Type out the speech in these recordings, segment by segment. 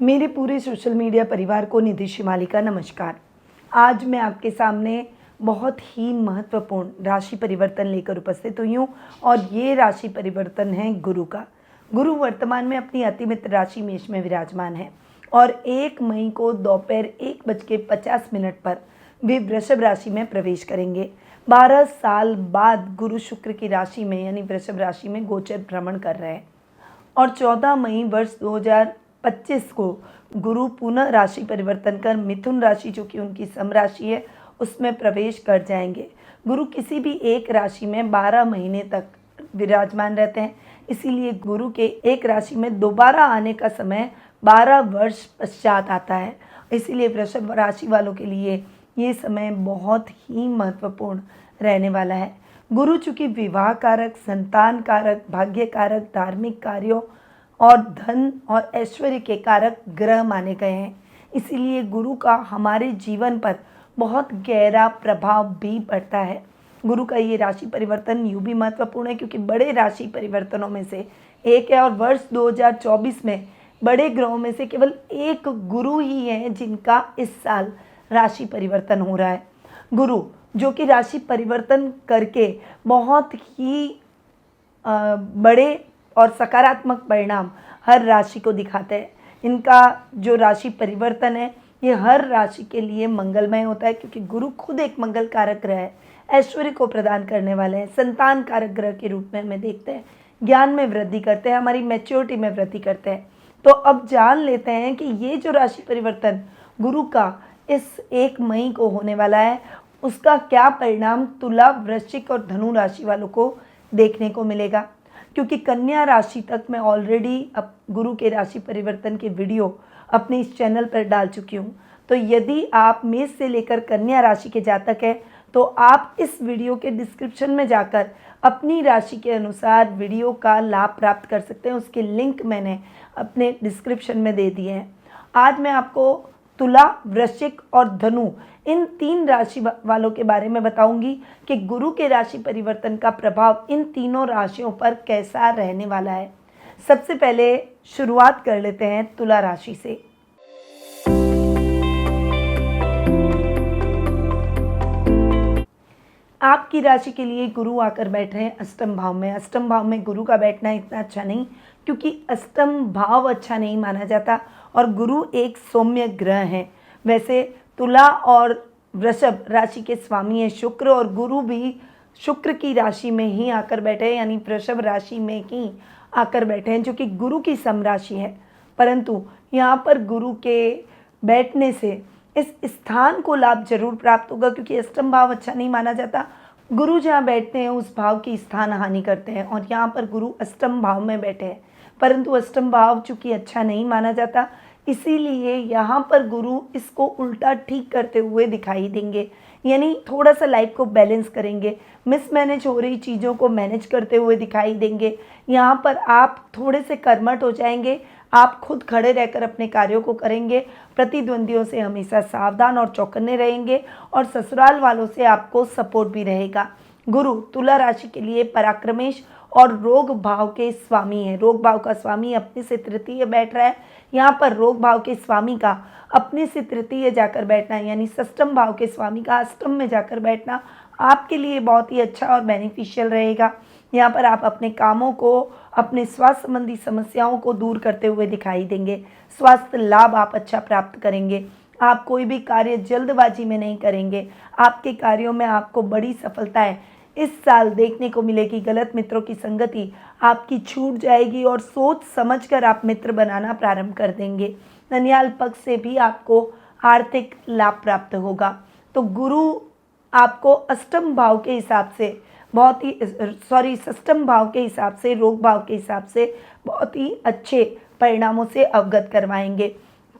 मेरे पूरे social media परिवार को निधि शिमाली का नमस्कार। आज मैं आपके सामने बहुत ही महत्वपूर्ण राशि परिवर्तन लेकर उपस्थित हुई हूँ और ये राशि परिवर्तन है गुरु का। गुरु वर्तमान में अपनी अतिमित्र राशि मेष में विराजमान है और 1 मई को दोपहर 1:50 पर वे वृषभ राशि में प्रवेश करेंगे। 12 साल बाद गुरु शुक्र की राशि में यानी वृषभ राशि में गोचर भ्रमण कर रहे हैं और 14 मई वर्ष 2025 को गुरु पुनः राशि परिवर्तन कर मिथुन राशि जो कि उनकी सम राशि है उसमें प्रवेश कर जाएंगे। गुरु किसी भी एक राशि में 12 महीने तक विराजमान रहते हैं, इसीलिए गुरु के एक राशि में दोबारा आने का समय 12 वर्ष पश्चात आता है। इसीलिए वृषभ राशि वालों के लिए ये समय बहुत ही महत्वपूर्ण रहने वाला है। गुरु चूँकि विवाह कारक, संतान कारक, भाग्य कारक, धार्मिक कार्यों और धन और ऐश्वर्य के कारक ग्रह माने गए हैं, इसीलिए गुरु का हमारे जीवन पर बहुत गहरा प्रभाव भी पड़ता है। गुरु का ये राशि परिवर्तन यूँ भी महत्वपूर्ण है क्योंकि बड़े राशि परिवर्तनों में से एक है और वर्ष 2024 में बड़े ग्रहों में से केवल एक गुरु ही है जिनका इस साल राशि परिवर्तन हो रहा है। गुरु जो कि राशि परिवर्तन करके बहुत ही बड़े और सकारात्मक परिणाम हर राशि को दिखाते हैं। इनका जो राशि परिवर्तन है ये हर राशि के लिए मंगलमय होता है क्योंकि गुरु खुद एक मंगल कारक ग्रह है, ऐश्वर्य को प्रदान करने वाले हैं, संतान कारक ग्रह के रूप में हमें देखते हैं, ज्ञान में वृद्धि करते हैं, हमारी मैच्योरिटी में वृद्धि करते हैं। तो अब जान लेते हैं कि ये जो राशि परिवर्तन गुरु का इस 1 मई को होने वाला है उसका क्या परिणाम तुला, वृश्चिक और धनु राशि वालों को देखने को मिलेगा। क्योंकि कन्या राशि तक मैं ऑलरेडी अब गुरु के राशि परिवर्तन के वीडियो अपने इस चैनल पर डाल चुकी हूँ। तो यदि आप मेष से लेकर कन्या राशि के जातक हैं तो आप इस वीडियो के डिस्क्रिप्शन में जाकर अपनी राशि के अनुसार वीडियो का लाभ प्राप्त कर सकते हैं। उसके लिंक मैंने अपने डिस्क्रिप्शन में दे दिए हैं। आज मैं आपको तुला, वृश्चिक और धनु इन 3 राशि वालों के बारे में बताऊंगी कि गुरु के राशि परिवर्तन का प्रभाव इन तीनों राशियों पर कैसा रहने वाला है। सबसे पहले शुरुआत कर लेते हैं तुला राशि से। आपकी राशि के लिए गुरु आकर बैठे हैं अष्टम भाव में। अष्टम भाव में गुरु का बैठना इतना अच्छा नहीं क्योंकि अष्टम भाव अच्छा नहीं माना जाता और गुरु एक सौम्य ग्रह है। वैसे तुला और वृषभ राशि के स्वामी है शुक्र और गुरु भी शुक्र की राशि में ही आकर बैठे हैं यानी वृषभ राशि में ही आकर बैठे हैं जो कि गुरु की सम राशि है। परंतु यहाँ पर गुरु के बैठने से इस स्थान को लाभ जरूर प्राप्त होगा क्योंकि अष्टम भाव अच्छा नहीं माना जाता। गुरु जहाँ बैठते हैं उस भाव की स्थान हानि करते हैं और यहाँ पर गुरु अष्टम भाव में बैठे हैं, परंतु अष्टम भाव चूँकि अच्छा नहीं माना जाता इसीलिए यहाँ पर गुरु इसको उल्टा ठीक करते हुए दिखाई देंगे, यानी थोड़ा सा लाइफ को बैलेंस करेंगे, मिसमैनेज हो रही चीज़ों को मैनेज करते हुए दिखाई देंगे। यहाँ पर आप थोड़े से कर्मठ हो जाएंगे, आप खुद खड़े रहकर अपने कार्यों को करेंगे, प्रतिद्वंदियों से हमेशा सावधान और चौकन्ने रहेंगे और ससुराल वालों से आपको सपोर्ट भी रहेगा। गुरु तुला राशि के लिए पराक्रमेश और रोग भाव के स्वामी है। रोग भाव का स्वामी अपने से तृतीय बैठ रहा है। यहाँ पर रोग भाव के स्वामी का अपने से तृतीय जाकर बैठना यानी षष्ठम भाव के स्वामी का अष्टम में जाकर बैठना आपके लिए बहुत ही अच्छा और बेनिफिशियल रहेगा। यहाँ पर आप अपने कामों को, अपने स्वास्थ्य संबंधी समस्याओं को दूर करते हुए दिखाई देंगे। स्वास्थ्य लाभ आप अच्छा प्राप्त करेंगे। आप कोई भी कार्य जल्दबाजी में नहीं करेंगे। आपके कार्यों में आपको बड़ी सफलताएं इस साल देखने को मिलेगी। गलत मित्रों की संगति आपकी छूट जाएगी और सोच समझकर आप मित्र बनाना प्रारंभ कर देंगे। ननिहाल पक्ष से भी आपको आर्थिक लाभ प्राप्त होगा। तो गुरु आपको अष्टम भाव के हिसाब से षष्ठम भाव के हिसाब से, रोग भाव के हिसाब से बहुत ही अच्छे परिणामों से अवगत करवाएंगे।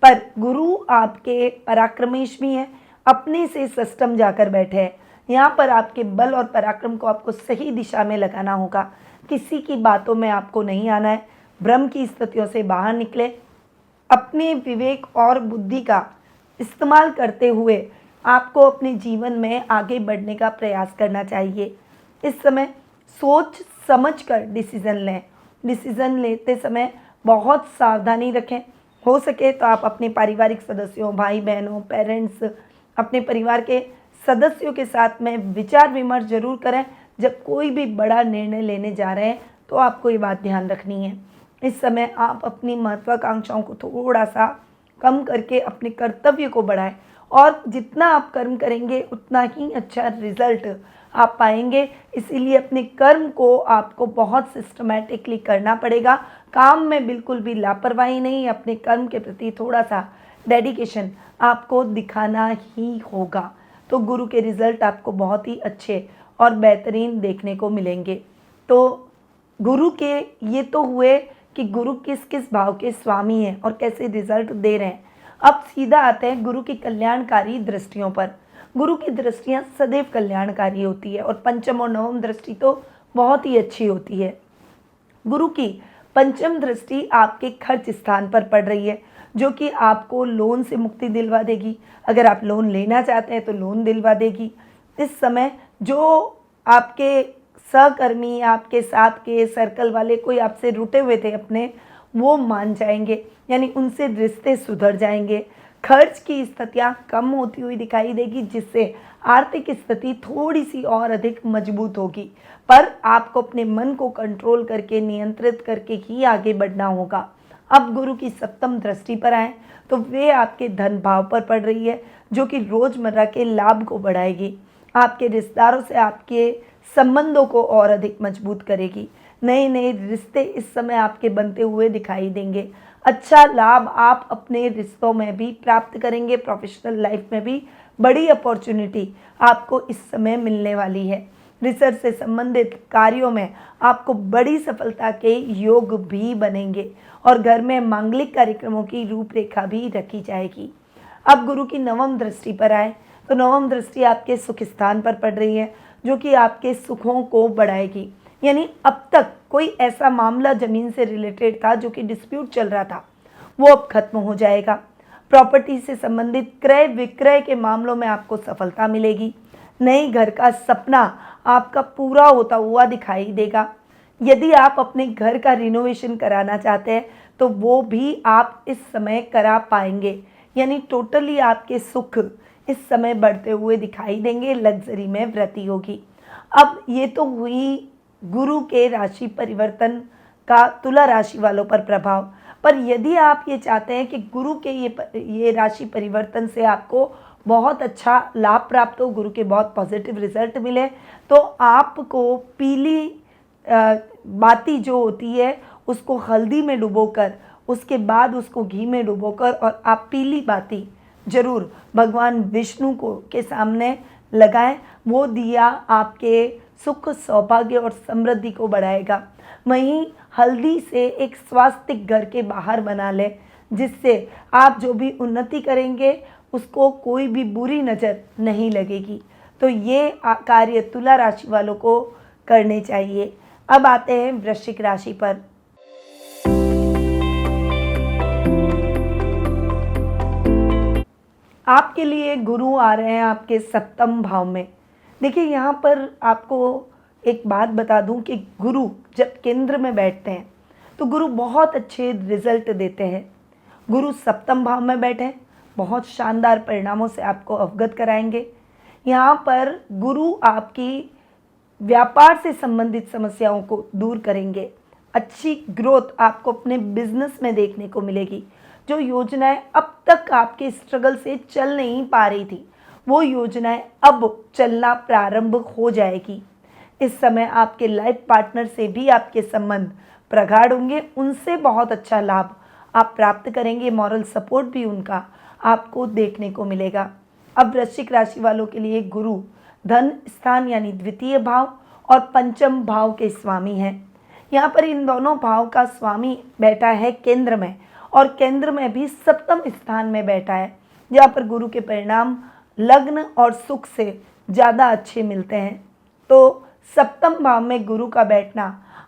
पर गुरु आपके पराक्रमेश भी हैं, अपने से षष्ठम जाकर बैठे हैं। यहाँ पर आपके बल और पराक्रम को आपको सही दिशा में लगाना होगा। किसी की बातों में आपको नहीं आना है। भ्रम की स्थितियों से बाहर निकले। अपने विवेक और बुद्धि का इस्तेमाल करते हुए आपको अपने जीवन में आगे बढ़ने का प्रयास करना चाहिए। इस समय सोच समझकर डिसीज़न लें। डिसीज़न लेते समय बहुत सावधानी रखें। हो सके तो आप अपने पारिवारिक सदस्यों, भाई बहनों, पेरेंट्स, अपने परिवार के सदस्यों के साथ में विचार विमर्श जरूर करें। जब कोई भी बड़ा निर्णय लेने जा रहे हैं तो आपको ये बात ध्यान रखनी है। इस समय आप अपनी महत्वाकांक्षाओं को थोड़ा सा कम करके अपने कर्तव्य को बढ़ाएं, और जितना आप कर्म करेंगे उतना ही अच्छा रिजल्ट आप पाएंगे। इसीलिए अपने कर्म को आपको बहुत सिस्टमैटिकली करना पड़ेगा। काम में बिल्कुल भी लापरवाही नहीं, अपने कर्म के प्रति थोड़ा सा डेडिकेशन आपको दिखाना ही होगा। तो गुरु के रिजल्ट आपको बहुत ही अच्छे और बेहतरीन देखने को मिलेंगे। तो गुरु के ये तो हुए कि गुरु किस किस भाव के स्वामी हैं और कैसे रिजल्ट दे रहे हैं। अब सीधा आते हैं गुरु की कल्याणकारी दृष्टियों पर। गुरु की दृष्टियां सदैव कल्याणकारी होती है और पंचम और नवम दृष्टि तो बहुत ही अच्छी होती है। गुरु की पंचम दृष्टि आपके खर्च स्थान पर पड़ रही है, जो कि आपको लोन से मुक्ति दिलवा देगी। अगर आप लोन लेना चाहते हैं तो लोन दिलवा देगी। इस समय जो आपके सहकर्मी, आपके साथ के सर्कल वाले कोई आपसे रुटे हुए थे अपने, वो मान जाएंगे, यानी उनसे रिश्ते सुधर जाएंगे। खर्च की स्थितियाँ कम होती हुई दिखाई देगी, जिससे आर्थिक स्थिति थोड़ी सी और अधिक मजबूत होगी। पर आपको अपने मन को कंट्रोल करके, नियंत्रित करके ही आगे बढ़ना होगा। अब गुरु की सप्तम दृष्टि पर आए तो वे आपके धन भाव पर पड़ रही है, जो कि रोजमर्रा के लाभ को बढ़ाएगी। आपके रिश्तेदारों से आपके संबंधों को और अधिक मजबूत करेगी। नए नए रिश्ते इस समय आपके बनते हुए दिखाई देंगे। अच्छा लाभ आप अपने रिश्तों में भी प्राप्त करेंगे। प्रोफेशनल लाइफ में भी बड़ी अपॉर्चुनिटी आपको इस समय मिलने वाली है। रिसर्च से संबंधित कार्यों में आपको बड़ी सफलता के योग भी बनेंगे और घर में मांगलिक कार्यक्रमों की रूपरेखा भी रखी जाएगी। अब गुरु की नवम दृष्टि पर आए तो नवम दृष्टि आपके सुख स्थान पर पड़ रही है, जो कि आपके सुखों को बढ़ाएगी। यानी अब तक कोई ऐसा मामला जमीन से रिलेटेड था जो कि डिस्प्यूट चल रहा था, वो अब खत्म हो जाएगा। प्रॉपर्टी से संबंधित क्रय विक्रय के मामलों में आपको सफलता मिलेगी। नए घर का सपना आपका पूरा होता हुआ दिखाई देगा। यदि आप अपने घर का रिनोवेशन कराना चाहते हैं तो वो भी आप इस समय करा पाएंगे। यानी टोटली आपके सुख इस समय बढ़ते हुए दिखाई देंगे, लग्जरी में वृद्धि होगी। अब ये तो हुई गुरु के राशि परिवर्तन का तुला राशि वालों पर प्रभाव। पर यदि आप ये चाहते हैं कि गुरु के ये राशि परिवर्तन से आपको बहुत अच्छा लाभ प्राप्त हो, गुरु के बहुत पॉजिटिव रिजल्ट मिले, तो आपको पीली बाती जो होती है उसको हल्दी में डुबोकर, उसके बाद उसको घी में डुबोकर, और आप पीली बाती जरूर भगवान विष्णु को के सामने लगाएं। वो दिया आपके सुख, सौभाग्य और समृद्धि को बढ़ाएगा। वहीं हल्दी से एक स्वास्तिक घर के बाहर बना लें, जिससे आप जो भी उन्नति करेंगे उसको कोई भी बुरी नज़र नहीं लगेगी। तो ये कार्य तुला राशि वालों को करने चाहिए। अब आते हैं वृश्चिक राशि पर। आपके लिए गुरु आ रहे हैं आपके सप्तम भाव में। देखिए, यहाँ पर आपको एक बात बता दूं कि गुरु जब केंद्र में बैठते हैं तो गुरु बहुत अच्छे रिजल्ट देते हैं। गुरु सप्तम भाव में बैठे बहुत शानदार परिणामों से आपको अवगत कराएंगे। यहाँ पर गुरु आपकी व्यापार से संबंधित समस्याओं को दूर करेंगे। अच्छी ग्रोथ आपको अपने बिजनेस में देखने को मिलेगी। जो योजनाएं अब तक आपके स्ट्रगल से चल नहीं पा रही थी, वो योजनाएं अब चलना प्रारंभ हो जाएगी। इस समय आपके लाइफ पार्टनर से भी आपके संबंध प्रगाढ़ होंगे, उनसे बहुत अच्छा लाभ आप प्राप्त करेंगे। मॉरल सपोर्ट भी उनका आपको देखने को मिलेगा। अब वृश्चिक राशि वालों के लिए गुरु धन स्थान यानी द्वितीय भाव और पंचम भाव के स्वामी हैं। यहाँ पर इन दोनों भाव का स्वामी बैठा है केंद्र में, और केंद्र में भी सप्तम स्थान में बैठा है, जहाँ पर गुरु के परिणाम लग्न और सुख से ज़्यादा अच्छे मिलते हैं। तो सप्तम भाव में गुरु का बैठना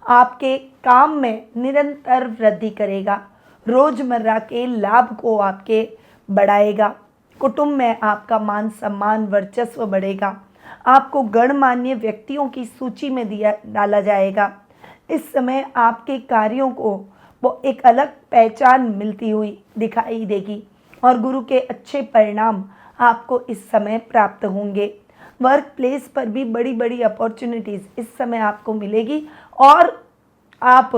आपके काम में निरंतर वृद्धि करेगा, रोजमर्रा के लाभ को आपके बढ़ाएगा। कुटुंब में आपका मान सम्मान वर्चस्व बढ़ेगा। आपको गणमान्य व्यक्तियों की सूची में डाला जाएगा। इस समय आपके कार्यों को वो एक अलग पहचान मिलती हुई दिखाई देगी और गुरु के अच्छे परिणाम आपको इस समय प्राप्त होंगे। वर्क प्लेस पर भी बड़ी बड़ी अपॉर्चुनिटीज़ इस समय आपको मिलेगी और आप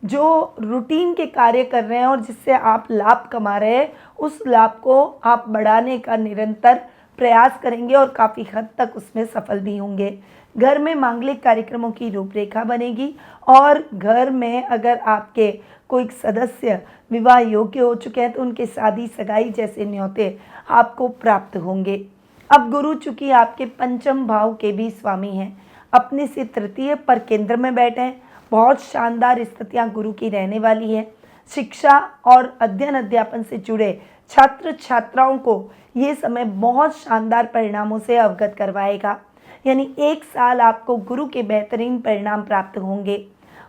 जो रूटीन के कार्य कर रहे हैं और जिससे आप लाभ कमा रहे हैं, उस लाभ को आप बढ़ाने का निरंतर प्रयास करेंगे और काफ़ी हद तक उसमें सफल भी होंगे। घर में मांगलिक कार्यक्रमों की रूपरेखा बनेगी और घर में अगर आपके कोई सदस्य विवाह योग्य हो चुके हैं तो उनके शादी सगाई जैसे न्योते आपको प्राप्त होंगे। अब गुरु चूंकि आपके पंचम भाव के भी स्वामी हैं, अपने से तृतीय पर केंद्र में बैठे हैं, बहुत शानदार स्थितियां गुरु की रहने वाली है। शिक्षा और अध्ययन अध्यापन से जुड़े छात्र छात्राओं को ये समय बहुत शानदार परिणामों से अवगत करवाएगा, यानी एक साल आपको गुरु के बेहतरीन परिणाम प्राप्त होंगे।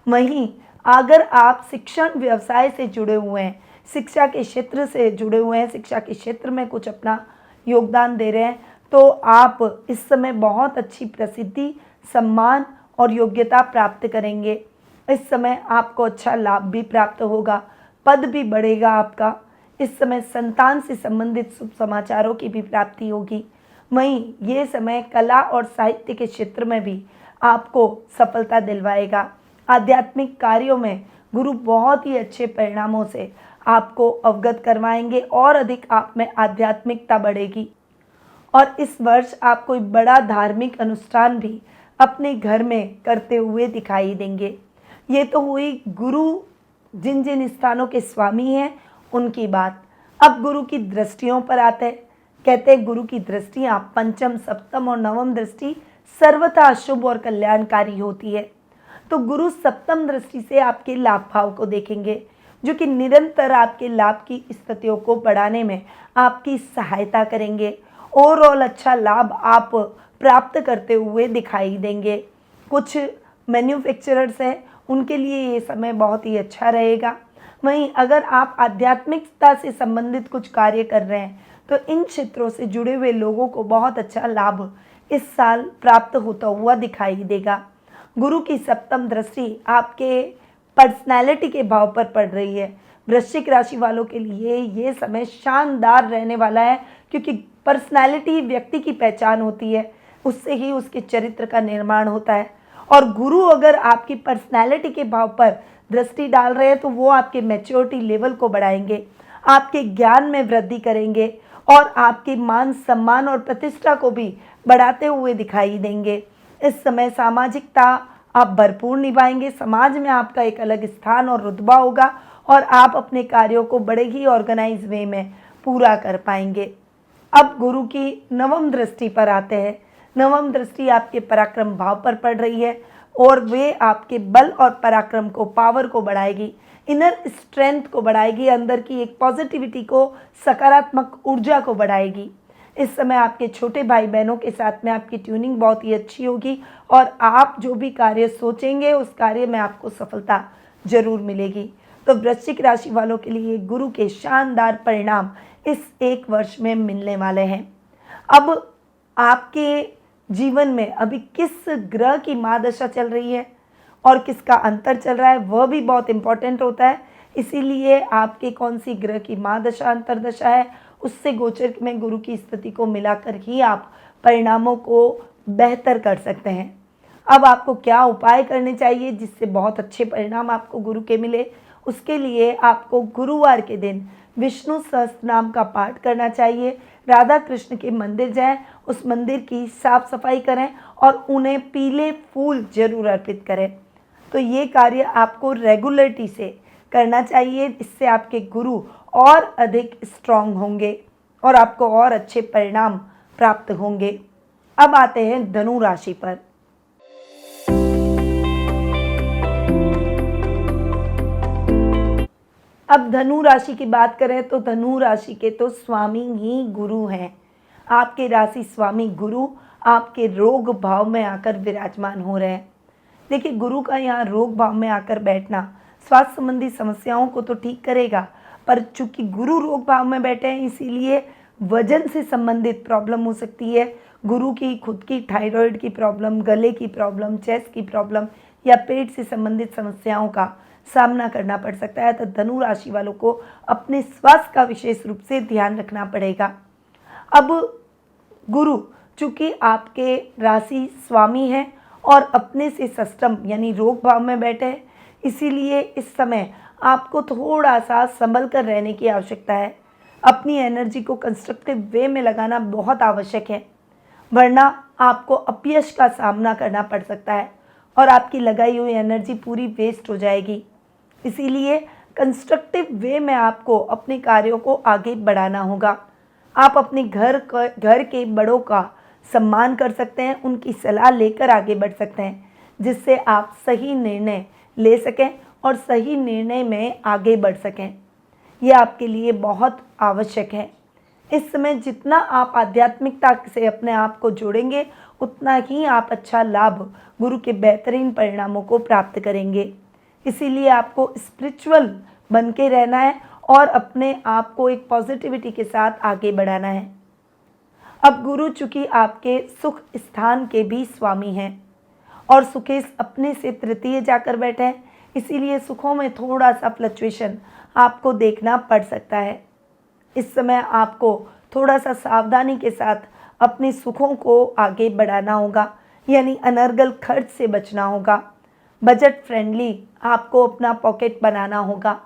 वहीं अगर आप शिक्षण व्यवसाय से जुड़े हुए हैं, शिक्षा के क्षेत्र से जुड़े हुए हैं, शिक्षा के क्षेत्र में कुछ अपना योगदान दे रहे हैं, तो आप इस समय बहुत अच्छी प्रसिद्धि, सम्मान और योग्यता प्राप्त करेंगे। इस समय आपको अच्छा लाभ भी प्राप्त होगा, पद भी बढ़ेगा आपका। इस समय संतान से संबंधित शुभ समाचारों की भी प्राप्ति होगी। वहीं ये समय कला और साहित्य के क्षेत्र में भी आपको सफलता दिलवाएगा। आध्यात्मिक कार्यों में गुरु बहुत ही अच्छे परिणामों से आपको अवगत करवाएंगे और अधिक आप में आध्यात्मिकता बढ़ेगी। और इस वर्ष आप कोई बड़ा धार्मिक अनुष्ठान भी अपने घर में करते हुए दिखाई देंगे। ये तो हुई गुरु जिन जिन स्थानों के स्वामी हैं उनकी बात। अब गुरु की दृष्टियों पर आते हैं। कहते हैं गुरु की दृष्टियाँ पंचम, सप्तम और नवम दृष्टि सर्वथा शुभ और कल्याणकारी होती है। तो गुरु सप्तम दृष्टि से आपके लाभ भाव को देखेंगे, जो कि निरंतर आपके लाभ की स्थितियों को बढ़ाने में आपकी सहायता करेंगे। ओवरऑल अच्छा लाभ आप प्राप्त करते हुए दिखाई देंगे। कुछ मैन्युफैक्चरर्स हैं, उनके लिए ये समय बहुत ही अच्छा रहेगा। वहीं अगर आप आध्यात्मिकता से संबंधित कुछ कार्य कर रहे हैं तो इन क्षेत्रों से जुड़े हुए लोगों को बहुत अच्छा लाभ इस साल प्राप्त होता हुआ दिखाई देगा। गुरु की सप्तम दृष्टि आपके पर्सनैलिटी के भाव पर पड़ रही है। वृश्चिक राशि वालों के लिए ये समय शानदार रहने वाला है, क्योंकि पर्सनैलिटी व्यक्ति की पहचान होती है, उससे ही उसके चरित्र का निर्माण होता है। और गुरु अगर आपकी पर्सनैलिटी के भाव पर दृष्टि डाल रहे हैं तो वो आपके मैच्योरिटी लेवल को बढ़ाएंगे, आपके ज्ञान में वृद्धि करेंगे और आपके मान सम्मान और प्रतिष्ठा को भी बढ़ाते हुए दिखाई देंगे। इस समय सामाजिकता आप भरपूर निभाएंगे, समाज में आपका एक अलग स्थान और रुतबा होगा और आप अपने कार्यों को बड़े ही ऑर्गेनाइज वे में पूरा कर पाएंगे। अब गुरु की नवम दृष्टि पर आते हैं। नवम दृष्टि आपके पराक्रम भाव पर पड़ रही है और वे आपके बल और पराक्रम को, पावर को बढ़ाएगी, इनर स्ट्रेंथ को बढ़ाएगी, अंदर की एक पॉजिटिविटी को, सकारात्मक ऊर्जा को बढ़ाएगी। इस समय आपके छोटे भाई बहनों के साथ में आपकी ट्यूनिंग बहुत ही अच्छी होगी और आप जो भी कार्य सोचेंगे उस कार्य में आपको सफलता जरूर मिलेगी। तो वृश्चिक राशि वालों के लिए गुरु के शानदार परिणाम इस एक वर्ष में मिलने वाले हैं। अब आपके जीवन में अभी किस ग्रह की महादशा चल रही है और किसका अंतर चल रहा है वह भी बहुत इंपॉर्टेंट होता है। इसीलिए आपके कौन सी ग्रह की महादशा अंतरदशा है उससे गोचर में गुरु की स्थिति को मिलाकर ही आप परिणामों को बेहतर कर सकते हैं। अब आपको क्या उपाय करने चाहिए जिससे बहुत अच्छे परिणाम आपको गुरु के मिले, उसके लिए आपको गुरुवार के दिन विष्णु सहस्त्र नाम का पाठ करना चाहिए। राधा कृष्ण के मंदिर जाएं, उस मंदिर की साफ सफाई करें और उन्हें पीले फूल जरूर अर्पित करें। तो ये कार्य आपको रेगुलरिटी से करना चाहिए, इससे आपके गुरु और अधिक स्ट्रांग होंगे और आपको और अच्छे परिणाम प्राप्त होंगे। अब आते हैं धनु राशि पर। अब धनु राशि की बात करें तो धनु राशि के तो स्वामी ही गुरु हैं। आपके राशि स्वामी गुरु आपके रोग भाव में आकर विराजमान हो रहे हैं। देखिए, गुरु का यहाँ रोग भाव में आकर बैठना स्वास्थ्य संबंधी समस्याओं को तो ठीक करेगा, पर चूंकि गुरु रोग भाव में बैठे हैं इसीलिए वजन से संबंधित प्रॉब्लम हो सकती है। गुरु की खुद की थायराइड की प्रॉब्लम, गले की प्रॉब्लम, चेस्ट की प्रॉब्लम या पेट से संबंधित समस्याओं का सामना करना पड़ सकता है। तो धनु राशि वालों को अपने स्वास्थ्य का विशेष रूप से ध्यान रखना पड़ेगा। अब गुरु चूंकि आपके राशि स्वामी हैं और अपने से षष्टम यानी रोग भाव में बैठे हैं, इसीलिए इस समय आपको थोड़ा सा संभल कर रहने की आवश्यकता है। अपनी एनर्जी को कंस्ट्रक्टिव वे में लगाना बहुत आवश्यक है, वरना आपको अपयश का सामना करना पड़ सकता है और आपकी लगाई हुई एनर्जी पूरी वेस्ट हो जाएगी। इसीलिए कंस्ट्रक्टिव वे में आपको अपने कार्यों को आगे बढ़ाना होगा। आप अपने घर के बड़ों का सम्मान कर सकते हैं, उनकी सलाह लेकर आगे बढ़ सकते हैं, जिससे आप सही निर्णय ले सकें और सही निर्णय में आगे बढ़ सकें। ये आपके लिए बहुत आवश्यक है। इस समय जितना आप आध्यात्मिकता से अपने आप को जोड़ेंगे, उतना ही आप अच्छा लाभ, गुरु के बेहतरीन परिणामों को प्राप्त करेंगे। इसीलिए आपको स्पिरिचुअल बन के रहना है और अपने आप को एक पॉजिटिविटी के साथ आगे बढ़ाना है। अब गुरु चूंकि आपके सुख स्थान के भी स्वामी हैं और सुखेश अपने से तृतीय जाकर बैठे हैं, इसीलिए सुखों में थोड़ा सा फ्लक्चुएशन आपको देखना पड़ सकता है। इस समय आपको थोड़ा सा सावधानी के साथ अपने सुखों को आगे बढ़ाना होगा, यानी अनर्गल खर्च से बचना होगा। बजट फ्रेंडली आपको अपना पॉकेट बनाना होगा।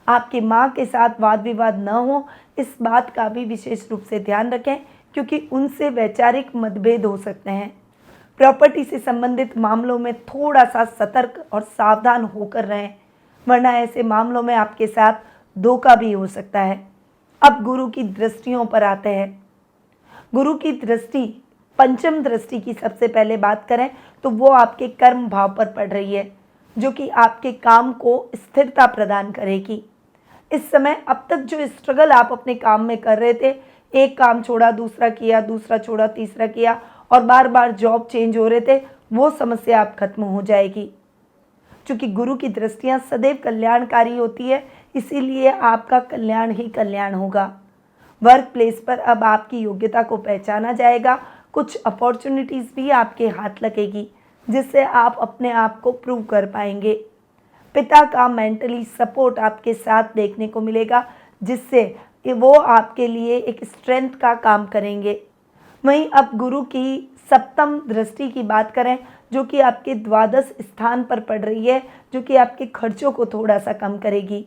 आपकी माँ के साथ वाद विवाद न हो, इस बात का भी विशेष रूप से ध्यान रखें, क्योंकि उनसे वैचारिक मतभेद हो सकते हैं। प्रॉपर्टी से संबंधित मामलों में थोड़ा सा सतर्क और सावधान होकर रहें, वरना ऐसे मामलों में आपके साथ धोखा भी हो सकता है। अब गुरु की दृष्टियों पर आते हैं। गुरु की दृष्टि, पंचम दृष्टि की सबसे पहले बात करें तो वो आपके कर्म भाव पर पड़ रही है, जो कि आपके काम को स्थिरता प्रदान करेगी। इस समय अब तक जो स्ट्रगल आप अपने काम में कर रहे थे, एक काम छोड़ा दूसरा किया, दूसरा छोड़ा तीसरा किया और बार बार जॉब चेंज हो रहे थे, वो समस्या अब खत्म हो जाएगी। क्योंकि गुरु की दृष्टियां सदैव कल्याणकारी होती है, इसीलिए आपका कल्याण ही कल्याण होगा। वर्क प्लेस पर अब आपकी योग्यता को पहचाना जाएगा। कुछ अपॉर्चुनिटीज़ भी आपके हाथ लगेगी, जिससे आप अपने आप को प्रूव कर पाएंगे। पिता का मेंटली सपोर्ट आपके साथ देखने को मिलेगा, जिससे वो आपके लिए एक स्ट्रेंथ का काम करेंगे। वहीं अब गुरु की सप्तम दृष्टि की बात करें, जो कि आपके द्वादश स्थान पर पड़ रही है, जो कि आपके खर्चों को थोड़ा सा कम करेगी।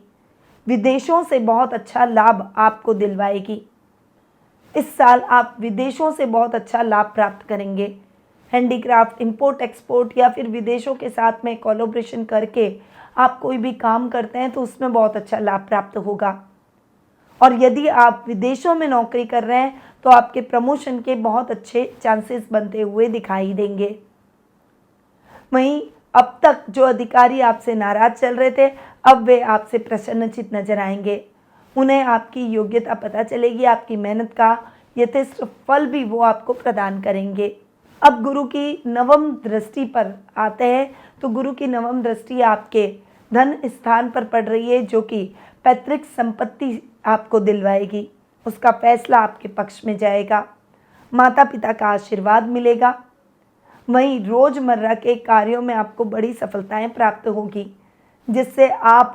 विदेशों से बहुत अच्छा लाभ आपको दिलवाएगी। इस साल आप विदेशों से बहुत अच्छा लाभ प्राप्त करेंगे। हैंडीक्राफ्ट, इंपोर्ट एक्सपोर्ट या फिर विदेशों के साथ में कोलैबोरेशन करके आप कोई भी काम करते हैं तो उसमें बहुत अच्छा लाभ प्राप्त होगा। और यदि आप विदेशों में नौकरी कर रहे हैं तो आपके प्रमोशन के बहुत अच्छे चांसेस बनते हुए दिखाई देंगे। वहीं अब तक जो अधिकारी आपसे नाराज चल रहे थे, अब वे आपसे प्रसन्नचित नजर आएंगे। उन्हें आपकी योग्यता पता चलेगी, आपकी मेहनत का यथेष्ट फल भी वो आपको प्रदान करेंगे। अब गुरु की नवम दृष्टि पर आते हैं तो गुरु की नवम दृष्टि आपके धन स्थान पर पड़ रही है, जो कि पैतृक संपत्ति आपको दिलवाएगी। उसका फैसला आपके पक्ष में जाएगा। माता पिता का आशीर्वाद मिलेगा। वहीं रोजमर्रा के कार्यों में आपको बड़ी सफलताएं प्राप्त होगी, जिससे आप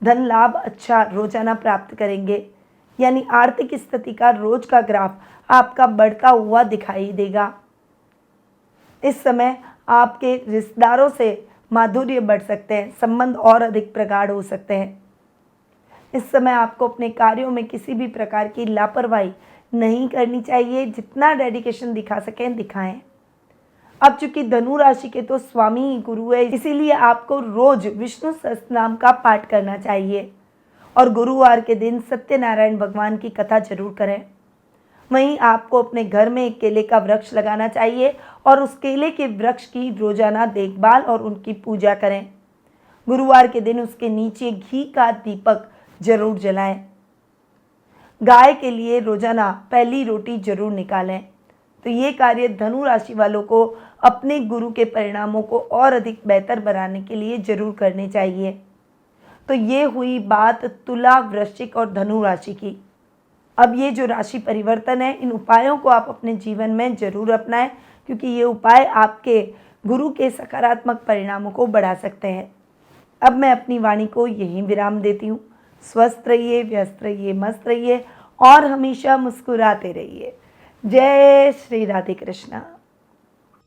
धन लाभ अच्छा रोजाना प्राप्त करेंगे। यानी आर्थिक स्थिति का रोज का ग्राफ आपका बढ़ता हुआ दिखाई देगा। इस समय आपके रिश्तेदारों से माधुर्य बढ़ सकते हैं, संबंध और अधिक प्रगाढ़ हो सकते हैं। इस समय आपको अपने कार्यों में किसी भी प्रकार की लापरवाही नहीं करनी चाहिए। जितना डेडिकेशन दिखा सकें दिखाएं। अब चूंकि धनु राशि के तो स्वामी ही गुरु है, इसीलिए आपको रोज विष्णु सहस्त्र नाम का पाठ करना चाहिए और गुरुवार के दिन सत्यनारायण भगवान की कथा जरूर करें। वहीं आपको अपने घर में एक केले का वृक्ष लगाना चाहिए और उस केले के वृक्ष की रोजाना देखभाल और उनकी पूजा करें। गुरुवार के दिन उसके नीचे घी का दीपक जरूर जलाएं। गाय के लिए रोजाना पहली रोटी जरूर निकालें। तो ये कार्य धनु राशि वालों को अपने गुरु के परिणामों को और अधिक बेहतर बनाने के लिए जरूर करने चाहिए। तो ये हुई बात तुला, वृश्चिक और धनु राशि की। अब ये जो राशि परिवर्तन है, इन उपायों को आप अपने जीवन में जरूर अपनाएं, क्योंकि ये उपाय आपके गुरु के सकारात्मक परिणामों को बढ़ा सकते हैं। अब मैं अपनी वाणी को यहीं विराम देती हूँ। स्वस्थ रहिए, व्यस्त रहिए, मस्त रहिए और हमेशा मुस्कुराते रहिए। जय श्री राधे कृष्णा।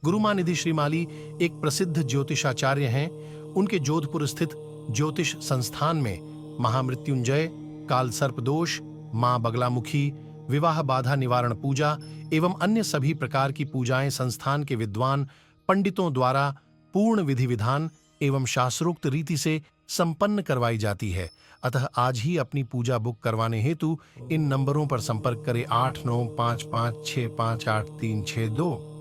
गुरु माँ निधि श्रीमाली एक प्रसिद्ध ज्योतिषाचार्य हैं। उनके जोधपुर स्थित ज्योतिष संस्थान में महामृत्युंजय, काल सर्प दोष, माँ बगलामुखी, विवाह बाधा निवारण पूजा एवं अन्य सभी प्रकार की पूजाएं संस्थान के विद्वान पंडितों द्वारा पूर्ण विधि विधान एवं शास्त्रोक्त रीति से संपन्न करवाई जाती है। अतः आज ही अपनी पूजा बुक करवाने हेतु इन नंबरों पर संपर्क करें 8955658362।